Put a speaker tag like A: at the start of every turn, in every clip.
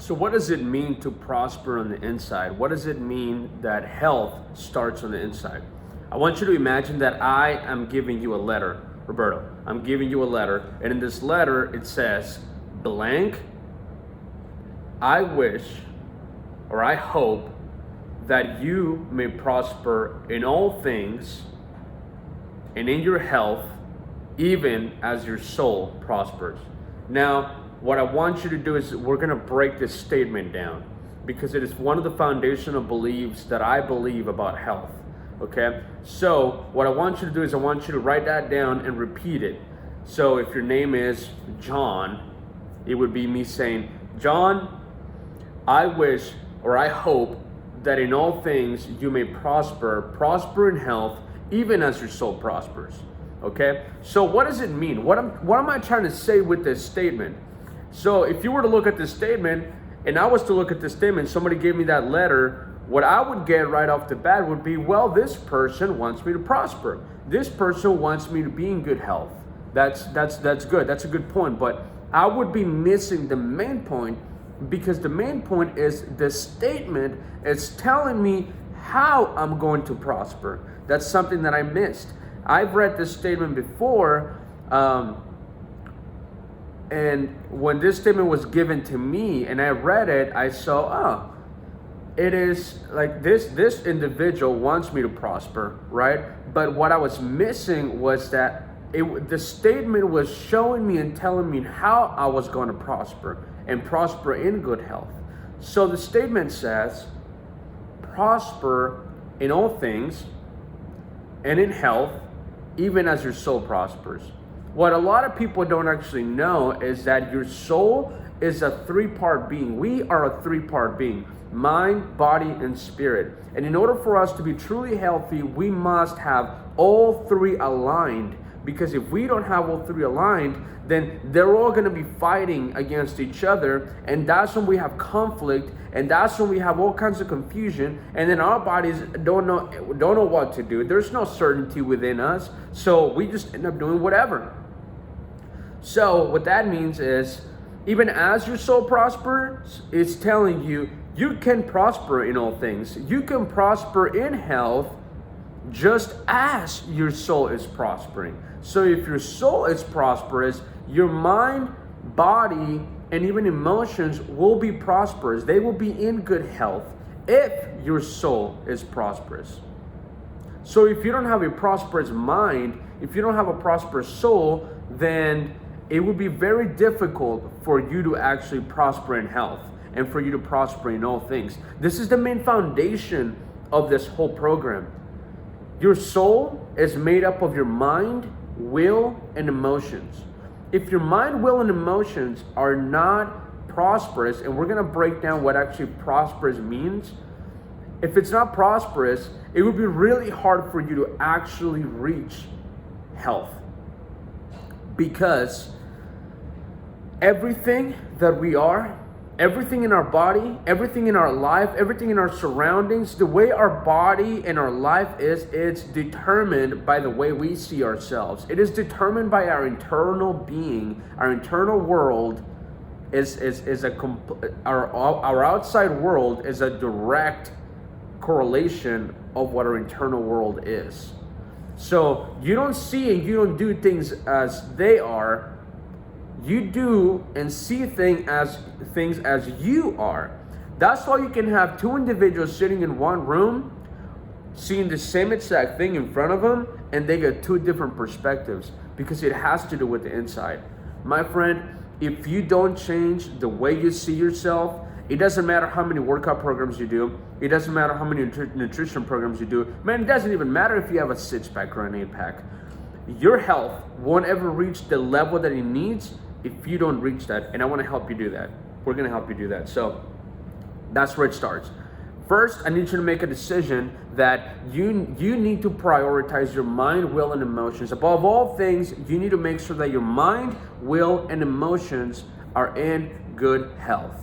A: So what does it mean to prosper on the inside? What does it mean that health starts on the inside? I want you to imagine that I am giving you a letter, Roberto. I'm giving you a letter, and in this letter it says, blank, I wish or I hope that you may prosper in all things and in your health, even as your soul prospers. Now, what I want you to do is we're going to break this statement down because it is one of the foundational beliefs that I believe about health. Okay? So, what I want you to do is I want you to write that down and repeat it. So, if your name is John, it would be me saying, John, I wish or I hope that in all things you may prosper in health, even as your soul prospers. Okay? So what does it mean? What am I trying to say with this statement? So if you were to look at this statement, and I was to look at this statement, somebody gave me that letter, what I would get right off the bat would be, well, this person wants me to prosper. This person wants me to be in good health. That's good. That's a good point. But I would be missing the main point, because the main point is the statement is telling me how I'm going to prosper. That's something that I missed. I've read this statement before, and when this statement was given to me and I read it, I saw, it is like this individual wants me to prosper, right? But what I was missing was that the statement was showing me and telling me how I was going to prosper and prosper in good health. So the statement says, prosper in all things and in health, even as your soul prospers. What a lot of people don't actually know is that your soul is a three-part being. We are a three-part being: mind, body, and spirit. And in order for us to be truly healthy, we must have all three aligned. Because if we don't have all three aligned, then they're all going to be fighting against each other, and that's when we have conflict, and that's when we have all kinds of confusion, and then our bodies don't know what to do. There's no certainty within us, so we just end up doing whatever. So what that means is, even as your soul prospers, it's telling you you can prosper in all things. You can prosper in health just as your soul is prospering. So if your soul is prosperous, your mind, body, and even emotions will be prosperous. They will be in good health if your soul is prosperous. So if you don't have a prosperous mind, if you don't have a prosperous soul, then it would be very difficult for you to actually prosper in health and for you to prosper in all things. This is the main foundation of this whole program. Your soul is made up of your mind, will, and emotions. If your mind, will, and emotions are not prosperous, and we're going to break down what actually prosperous means. If it's not prosperous, it would be really hard for you to actually reach health. Because everything that we are, everything in our body, everything in our life, everything in our surroundings, the way our body and our life is, it's determined by the way we see ourselves. It is determined by our internal being. Our internal world our outside world is a direct correlation of what our internal world is. So you don't see and you don't do things as they are. You do and see things as you are. That's why you can have two individuals sitting in one room, seeing the same exact thing in front of them, and they get two different perspectives, because it has to do with the inside. My friend, if you don't change the way you see yourself, it doesn't matter how many workout programs you do. It doesn't matter how many nutrition programs you do. Man, it doesn't even matter if you have a 6-pack or an 8-pack. Your health won't ever reach the level that it needs if you don't reach that. And I want to help you do that. We're going to help you do that. So that's where it starts. First, I need you to make a decision that you need to prioritize your mind, will, and emotions. Above all things, you need to make sure that your mind, will, and emotions are in good health.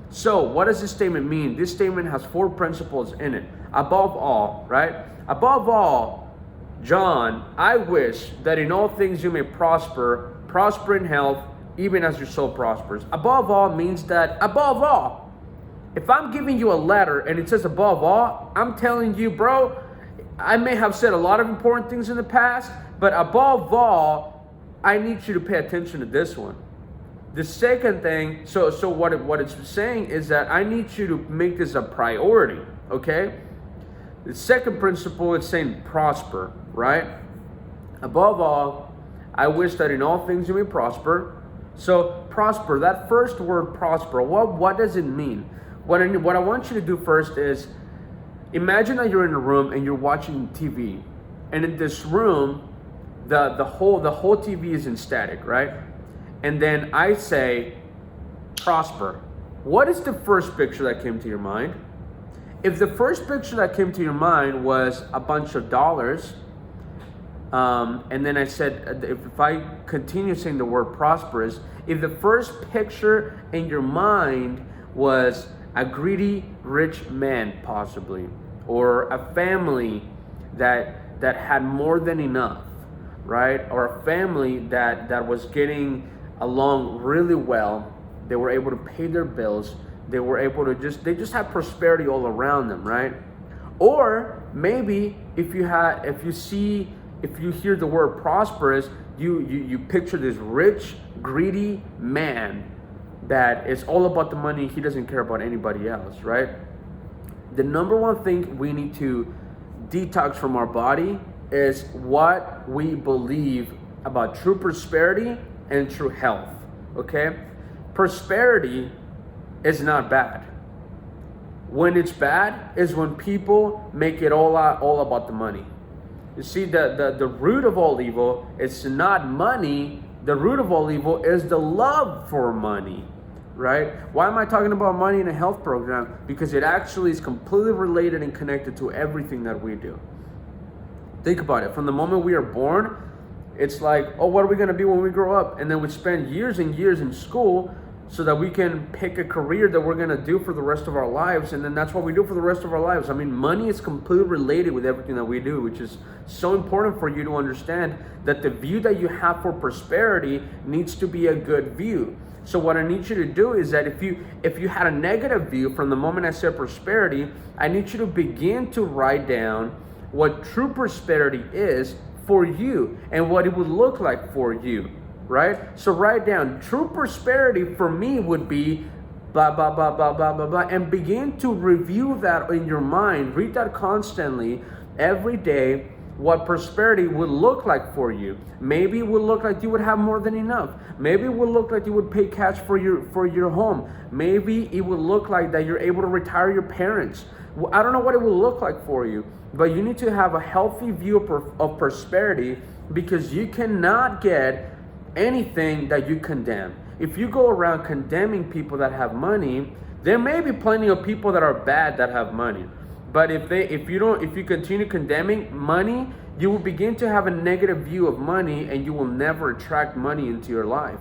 A: So what does this statement mean? This statement has 4 principles in it. Above all, right? Above all, John, I wish that in all things you may prosper in health, even as your soul prospers. Above all means that above all, If I'm giving you a letter and it says above all, I'm telling you, bro, I may have said a lot of important things in the past, but above all, I need you to pay attention to this one. The second thing, so what it's saying is that I need you to make this a priority, okay? The second principle is saying prosper, right? Above all, I wish that in all things you may prosper. So prosper, that first word prosper, what does it mean? What I want you to do first is, imagine that you're in a room and you're watching TV. And in this room, the whole TV is in static, right? And then I say, prosper. What is the first picture that came to your mind? If the first picture that came to your mind was a bunch of dollars, and then I said, if I continue saying the word prosperous, if the first picture in your mind was a greedy rich man, possibly, or a family that had more than enough, right? Or a family that was getting along really well, they were able to pay their bills, they were able to they just had prosperity all around them, right? Or maybe if you hear the word prosperous, you picture this rich, greedy man that is all about the money. He doesn't care about anybody else, right? The number one thing we need to detox from our body is what we believe about true prosperity and true health, okay? Prosperity is not bad. When it's bad is when people make it all about the money. You see, the root of all evil is not money. The root of all evil is the love for money, right? Why am I talking about money in a health program? Because it actually is completely related and connected to everything that we do. Think about it. From the moment we are born, it's like, oh, what are we going to be when we grow up? And then we spend years and years in school so that we can pick a career that we're going to do for the rest of our lives. And then that's what we do for the rest of our lives. I mean, money is completely related with everything that we do, which is so important for you to understand that the view that you have for prosperity needs to be a good view. So what I need you to do is that if you had a negative view from the moment I said prosperity, I need you to begin to write down what true prosperity is for you and what it would look like for you, right? So write down, true prosperity for me would be blah, blah, blah, blah, blah, blah, blah, and begin to review that in your mind. Read that constantly every day, what prosperity would look like for you. Maybe it would look like you would have more than enough. Maybe it would look like you would pay cash for your home. Maybe it would look like that you're able to retire your parents. I don't know what it will look like for you, but you need to have a healthy view of prosperity, because you cannot get anything that you condemn. If you go around condemning people that have money, there may be plenty of people that are bad that have money. But if you continue condemning money, you will begin to have a negative view of money, and you will never attract money into your life.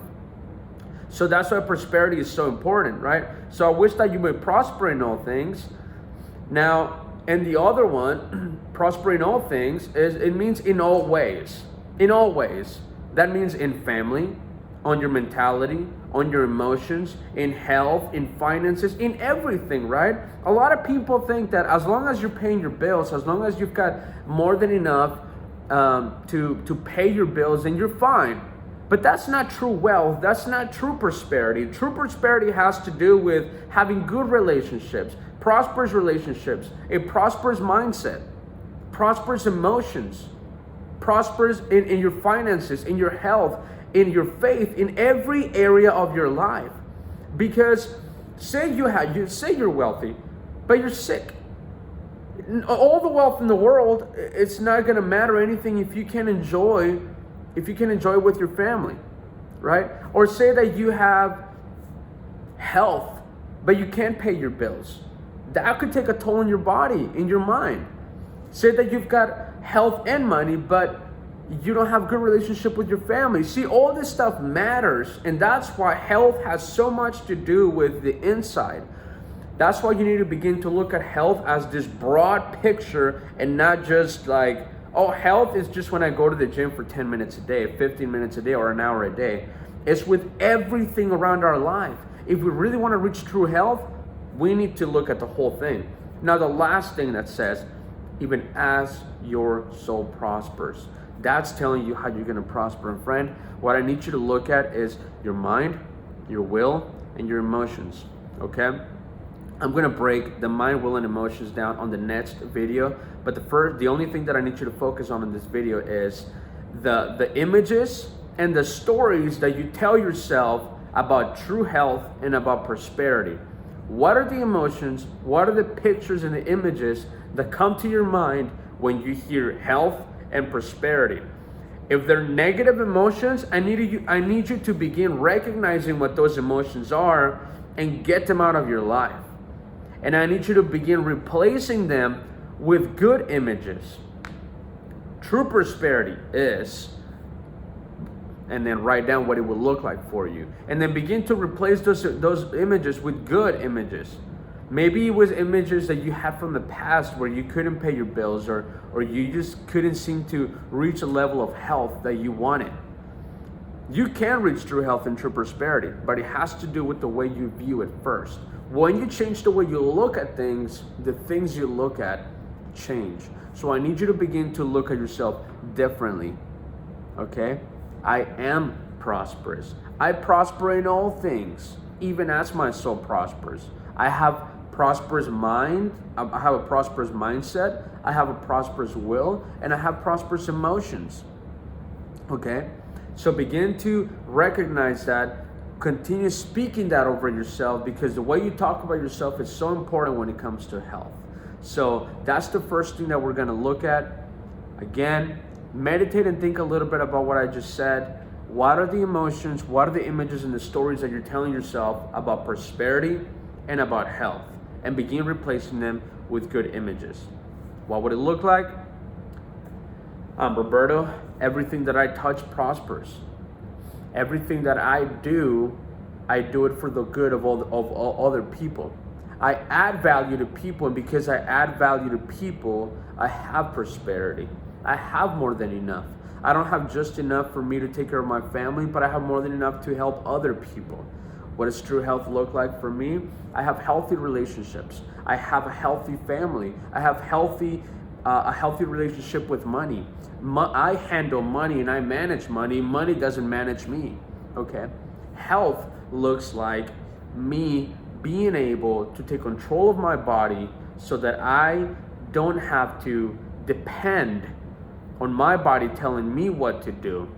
A: So that's why prosperity is so important, right? So I wish that you may prosper in all things. Now, and the other one, prosper in all things, it means in all ways. In all ways. That means in family, on your mentality, on your emotions, in health, in finances, in everything, right? A lot of people think that as long as you're paying your bills, as long as you've got more than enough to pay your bills, then you're fine. But that's not true wealth. That's not true prosperity. True prosperity has to do with having good relationships, prosperous relationships, a prosperous mindset, prosperous emotions, prosperous in your finances, in your health, in your faith, in every area of your life. Because say you're wealthy, but you're sick. All the wealth in the world, it's not going to matter anything if you can enjoy with your family, right? Or say that you have health, but you can't pay your bills. That could take a toll on your body, in your mind. Say that you've got health and money, but you don't have a good relationship with your family. See, all this stuff matters, and that's why health has so much to do with the inside. That's why you need to begin to look at health as this broad picture, and not just like, oh, health is just when I go to the gym for 10 minutes a day, 15 minutes a day, or an hour a day. It's with everything around our life. If we really want to reach true health, We need to look at the whole thing. Now, the last thing that says, even as your soul prospers. That's telling you how you're going to prosper. And friend, what I need you to look at is your mind, your will, and your emotions. Okay? I'm going to break the mind, will, and emotions down on the next video. But the only thing that I need you to focus on in this video is the images and the stories that you tell yourself about true health and about prosperity. What are the emotions? What are the pictures and the images that come to your mind when you hear health and prosperity? If they're negative emotions, I need you to begin recognizing what those emotions are and get them out of your life. And I need you to begin replacing them with good images. True prosperity is, and then write down what it will look like for you. And then begin to replace those images with good images. Maybe it was images that you had from the past where you couldn't pay your bills, or you just couldn't seem to reach a level of health that you wanted. You can reach true health and true prosperity, but it has to do with the way you view it first. When you change the way you look at things, the things you look at change. So I need you to begin to look at yourself differently. Okay? I am prosperous. I prosper in all things, even as my soul prospers. I have prosperous mind. I have a prosperous mindset. I have a prosperous will, and I have prosperous emotions. Okay? So begin to recognize that. Continue speaking that over yourself, because the way you talk about yourself is so important when it comes to health. So that's the first thing that we're going to look at. Again, meditate and think a little bit about what I just said. What are the emotions? What are the images and the stories that you're telling yourself about prosperity and about health? And begin replacing them with good images. What would it look like? I'm Roberto. Everything that I touch prospers. Everything that I do it for the good of all other people. I add value to people, and because I add value to people, I have prosperity. I have more than enough. I don't have just enough for me to take care of my family, but I have more than enough to help other people. What does true health look like for me? I have healthy relationships. I have a healthy family. I have a healthy relationship with money. I handle money and I manage money. Money doesn't manage me. Okay? Health looks like me being able to take control of my body so that I don't have to depend on my body telling me what to do,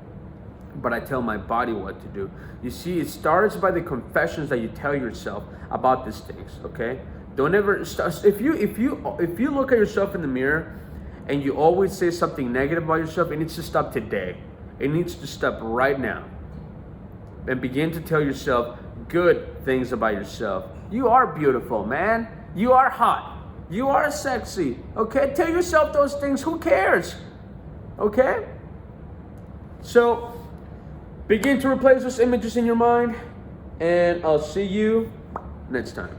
A: but I tell my body what to do. You see, it starts by the confessions that you tell yourself about these things. Okay? Don't ever start. If you look at yourself in the mirror and you always say something negative about yourself, it needs to stop today. It needs to stop right now. And begin to tell yourself good things about yourself. You are beautiful, man. You are hot. You are sexy. Okay? Tell yourself those things. Who cares? Okay? So, begin to replace those images in your mind, and I'll see you next time.